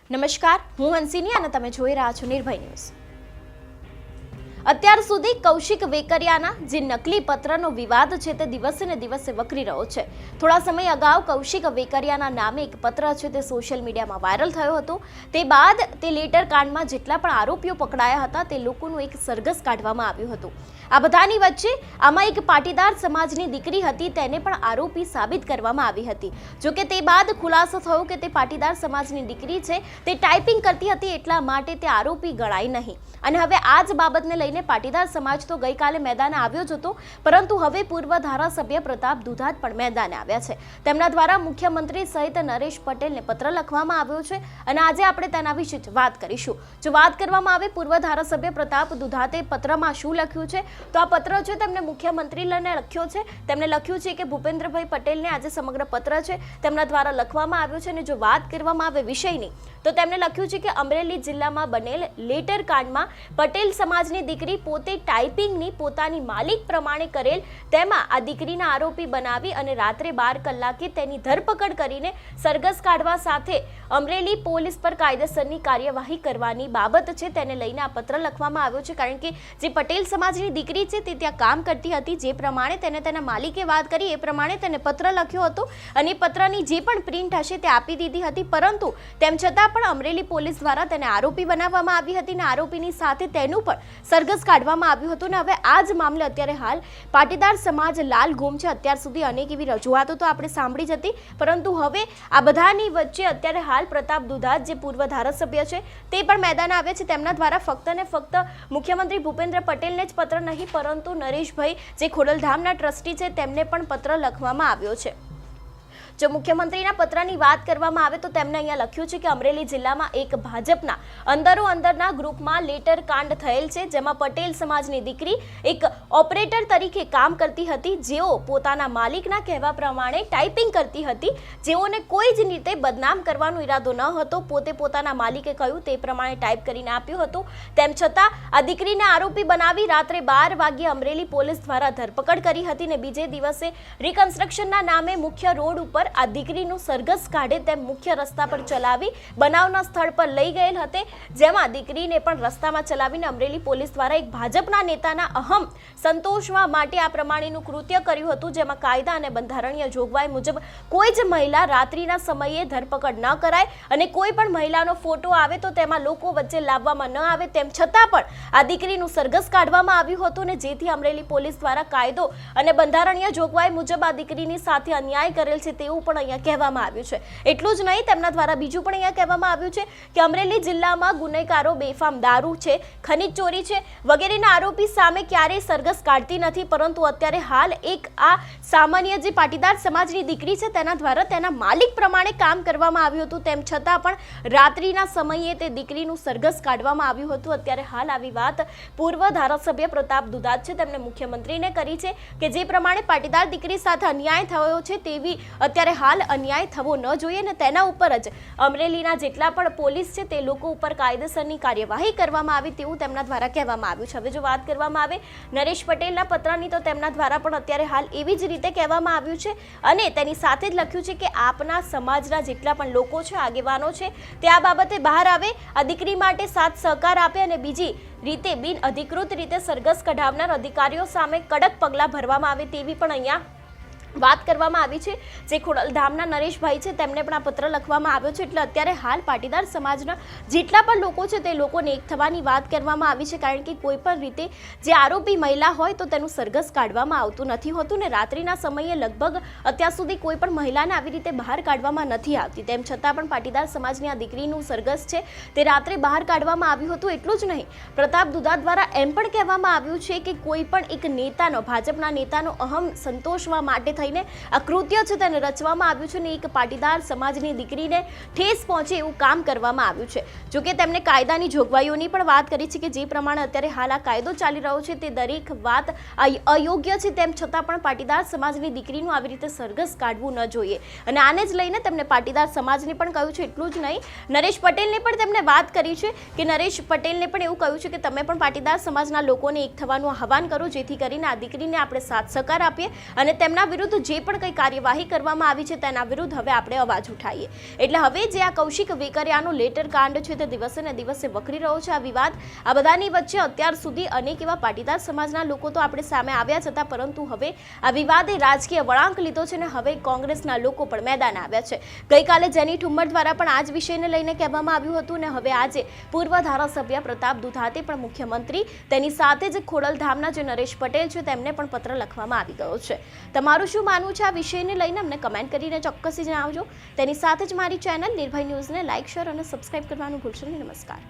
નમસ્કાર, હું હંસિની અને તમે જોઈ રહ્યા છો નિર્ભય ન્યૂઝ। અત્યાર સુધી કૌશિક વેકરિયાના જે નકલી પત્રનો વિવાદ છે તે દિવસે ને દિવસે વકરી રહ્યો છે। થોડા સમય અગાઉ કૌશિક વેકરિયાના નામે એક પત્ર છે તે સોશિયલ મીડિયામાં વાયરલ થયો હતો। તે બાદ તે લેટર કાંડમાં જેટલા પણ આરોપીઓ પકડાયા હતા તે લોકોનું એક સરઘસ કાઢવામાં આવ્યું હતું। આ બધાની વચ્ચે આમાં એક પાટીદાર સમાજની દીકરી હતી તેને પણ આરોપી સાબિત કરવામાં આવી હતી। જો કે તે બાદ ખુલાસો થયો કે તે પાટીદાર સમાજની દીકરી છે, તે ટાઈપિંગ કરતી હતી એટલા માટે તે આરોપી ગણાઈ નહીં। અને હવે આ જ બાબતને લઈને પાટીદાર સમાજ તો ગઈકાલે મેદાને આવ્યો જ હતો, પરંતુ હવે પૂર્વ ધારાસભ્ય પ્રતાપ દુધાત પણ મેદાને આવ્યા છે। તેમના દ્વારા મુખ્યમંત્રી સહિત નરેશ પટેલને પત્ર લખવામાં આવ્યો છે અને આજે આપણે તેના વિશે જ વાત કરીશું। જો વાત કરવામાં આવે પૂર્વ ધારાસભ્ય પ્રતાપ દુધાતે પત્રમાં શું લખ્યું છે, તો આ પત્ર છે તેમને મુખ્યમંત્રીને લખ્યો છે। તેમણે લખ્યું છે કે ભૂપેન્દ્રભાઈ પટેલને આજે સમગ્ર પત્ર છે તેમના દ્વારા લખવામાં આવ્યો છે। અને જો વાત કરવામાં આવે વિષયની, તો તેમણે લખ્યું છે કે અમરેલી જિલ્લામાં બનેલ લેટર કાંડમાં પટેલ સમાજની દીકરી પોતે ટાઈપિંગની પોતાની માલિક પ્રમાણે કરેલ, તેમાં આ દીકરીના આરોપી બનાવી અને રાત્રે 12 કલાકે તેની ધરપકડ કરીને સરઘસ કાઢવા સાથે અમરેલી પોલીસ પર કાયદેસરની કાર્યવાહી કરવાની બાબત છે તેને લઈને આ પત્ર લખવામાં આવ્યો છે। કારણ કે જે પટેલ સમાજની દીકરી છે તે ત્યાં કામ કરતી હતી, જે પ્રમાણે તેને તેના માલિકે વાત કરી એ પ્રમાણે તેને પત્ર લખ્યો હતો અને પત્રની જે પણ પ્રિન્ટ હશે તે આપી દીધી હતી, પરંતુ તેમ છતાં પણ અમરેલી પોલીસ દ્વારા તેને આરોપી બનાવવામાં આવી હતી અને આરોપીની સાથે તેનું પણ સરઘસ કાઢવામાં આવ્યું હતું। અને હવે આ જ મામલે અત્યારે હાલ પાટીદાર સમાજ લાલ ગુમ છે। અત્યાર સુધી અનેક એવી રજૂઆતો તો આપણે સાંભળી જ હતી, પરંતુ હવે આ બધાની વચ્ચે અત્યારે હાલ પ્રતાપ દુધાત જે પૂર્વ ધારાસભ્ય છે તે પણ મેદાને આવે છે। તેમના દ્વારા ફક્ત ને ફક્ત મુખ્યમંત્રી ભૂપેન્દ્ર પટેલને જ પત્ર નહીં, પરંતુ નરેશભાઈ જે ખોડલધામના ટ્રસ્ટી છે તેમને પણ પત્ર લખવામાં આવ્યો છે। જો મુખ્યમંત્રીના પત્રની વાત કરવામાં આવે તો તેમણે અહીંયા લખ્યું છે કે અમરેલી જિલ્લામાં એક ભાજપના અંદરના ગ્રુપમાં લેટર કાંડ થયેલ છે, જેમાં પટેલ સમાજની દીકરી એક ઓપરેટર તરીકે કામ કરતી હતી, જેઓ પોતાના માલિકના કહેવા પ્રમાણે ટાઈપિંગ કરતી હતી, જેઓને કોઈ જ રીતે બદનામ કરવાનો ઈરાદો ન હતો। પોતે પોતાના માલિકે કહ્યું તે પ્રમાણે ટાઈપ કરીને આપ્યું હતું। તેમ છતાં આ દીકરીને આરોપી બનાવી રાત્રે 12 વાગ્યે અમરેલી પોલીસ દ્વારા ધરપકડ કરી હતી અને બીજે દિવસે રિકન્સ્ટ્રક્શનના નામે મુખ્ય રોડ ઉપર આ દીકરીનું સરઘસ કાઢે તેમ મુખ્ય રસ્તા પર ચલાવી બનાવના સ્થળ પર લઈ ગયેલ હતી, જેમાં દીકરીને પણ રસ્તામાં ચલાવીને અમરેલી પોલીસ દ્વારા એક ભાજપના નેતાના અહમ સંતોષવા માટે આ પ્રમાણેનું કૃત્ય કર્યું હતું, જેમાં કાયદા અને બંધારણીય જોગવાઈ મુજબ કોઈ જ મહિલા રાત્રિના સમયે ધરપકડ ન કરાય અને કોઈ પણ મહિલાનો ફોટો આવે તો તેમાં લોકો વચ્ચે લાવવામાં ન આવે। તેમ છતાં પણ આ દીકરીનું સરઘસ કાઢવામાં આવ્યું હતું ને જેથી અમરેલી પોલીસ દ્વારા કાયદો અને બંધારણીય જોગવાઈ મુજબ આ દીકરીની સાથે અન્યાય કરેલ છે તેવું પણ અહીંયા કહેવામાં આવ્યું છે। એટલું જ નહીં, તેમના દ્વારા બીજું પણ અહીંયા કહેવામાં આવ્યું છે કે અમરેલી જિલ્લામાં ગુનેગારો બેફામ દારૂ છે, ખનીજ ચોરી છે વગેરેના આરોપી સામે ક્યારેય સરઘસ કાઢતી નથી, પરંતુ અત્યારે હાલ એક આ સામાન્ય જે પાટીદાર સમાજની દીકરી છે તેના દ્વારા તેના માલિક પ્રમાણે કામ કરવામાં આવ્યું હતું, તેમ છતાં પણ રાત્રિના સમયે તે દીકરીનું સરઘસ કાઢવામાં આવ્યું હતું। અત્યારે હાલ આવી વાત પૂર્વ ધારાસભ્ય પ્રતાપ દુધાત છે તેમણે મુખ્યમંત્રીને કરી છે કે જે પ્રમાણે પાટીદાર દીકરી સાથે અન્યાય થયો છે તેવી અત્યારે હાલ અન્યાય થવો ન જોઈએ ને તેના ઉપર જ અમરેલીના જેટલા પણ પોલીસ છે તે લોકો ઉપર કાયદેસરની કાર્યવાહી કરવામાં આવી તેવું તેમના દ્વારા કહેવામાં આવ્યું છે। હવે જો વાત કરવામાં આવે નરેશ પટેલના પત્રની, તો તેમના દ્વારા પણ અત્યારે હાલ એવી જ રીતે કહેવામાં આવ્યું છે અને તેની સાથે જ લખ્યું છે કે આપના સમાજના જેટલા પણ લોકો છે, આગેવાનો છે, તે આ બાબતે બહાર આવે, આ દીકરી માટે સાથ સહકાર આપે અને બીજી રીતે બિન અધિકૃત રીતે સરઘસ કઢાવનાર અધિકારીઓ સામે કડક પગલાં ભરવામાં આવે તેવી પણ અહીંયા વાત કરવામાં આવી છે। જે ખોડલધામના નરેશભાઈ છે તેમને પણ આ પત્ર લખવામાં આવ્યો છે। એટલે અત્યારે હાલ પાટીદાર સમાજના જેટલા પણ લોકો છે તે લોકોને એક થવાની વાત કરવામાં આવી છે, કારણ કે કોઈ પણ રીતે જે આરોપી મહિલા હોય તો તેનું સરઘસ કાઢવામાં આવતું નથી હોતું ને રાત્રિના સમયે લગભગ અત્યાર સુધી કોઈ પણ મહિલાને આવી રીતે બહાર કાઢવામાં નથી આવતી, તેમ છતાં પણ પાટીદાર સમાજની આ દીકરીનું સરઘસ છે તે રાત્રે બહાર કાઢવામાં આવ્યું હતું। એટલું જ નહીં, પ્રતાપ દુધાત દ્વારા એમ પણ કહેવામાં આવ્યું છે કે કોઈ પણ એક નેતાનો, ભાજપના નેતાનો અહમ સંતોષવા માટે થઈને આ કૃત્ય છે તેને રચવામાં આવ્યું છે ને એક પાટીદાર સમાજની દીકરીને ઠેસ પહોંચે એવું કામ કરવામાં આવ્યું છે। જો કે તેમણે કાયદાની જોગવાઈઓની પણ વાત કરી છે કે જે પ્રમાણે અત્યારે હાલ આ કાયદો ચાલી રહ્યો છે તે દરેક વાત અયોગ્ય છે, તેમ છતાં પણ પાટીદાર સમાજની દીકરીનું આવી રીતે સરઘસ કાઢવું ન જોઈએ અને આને જ લઈને તેમને પાટીદાર સમાજને પણ કહ્યું છે। એટલું જ નહીં, નરેશ પટેલને પણ તેમણે વાત કરી છે કે નરેશ પટેલને પણ એવું કહ્યું છે કે તમે પણ પાટીદાર સમાજના લોકોને એક થવાનું આહવાન કરો, જેથી કરીને આ દીકરીને આપણે સાથ સહકાર આપીએ અને તેમના વિરુદ્ધ વિરુદ્ધ જે પણ કંઈ કાર્યવાહી કરવામાં આવી છે તેના વિરુદ્ધ હવે આપણે અવાજ ઉઠાવીએ. એટલે હવે જે આ કૌશિક વેકરિયાનો લેટર કાંડ છે તે દિવસે ને દિવસે વકરી રહ્યો છે. આ વિવાદ આ બધાની વચ્ચે અત્યાર સુધી અનેક એવા પાટીદાર સમાજના લોકો તો આપણે સામે આવ્યા છતાં પરંતુ હવે આ વિવાદે રાજકીય વળાંક લીધો છે ને હવે કોંગ્રેસના લોકો પણ મેદાન આવ્યા છે. ગઈકાલે જેની ઠુમ્મર દ્વારા પણ આ જ વિષયને લઈને કહેવામાં આવ્યું હતું ને હવે આજે પૂર્વ ધારાસભ્ય પ્રતાપ દુધાતે પણ મુખ્યમંત્રી તેની સાથે જ ખોડલધામના જે નરેશ પટેલ છે તેમને પણ પત્ર લખવામાં આવી ગયો છે. તમારું શું માનવું છે આ વિષયને લઈને અમને કમેન્ટ કરીને ચોક્કસથી જણાવજો. તેની સાથે જ મારી ચેનલ નિર્ભય ન્યૂઝને લાઇક, શેર અને સબસ્ક્રાઇબ કરવાનું ભૂલશો નહીં. નમસ્કાર.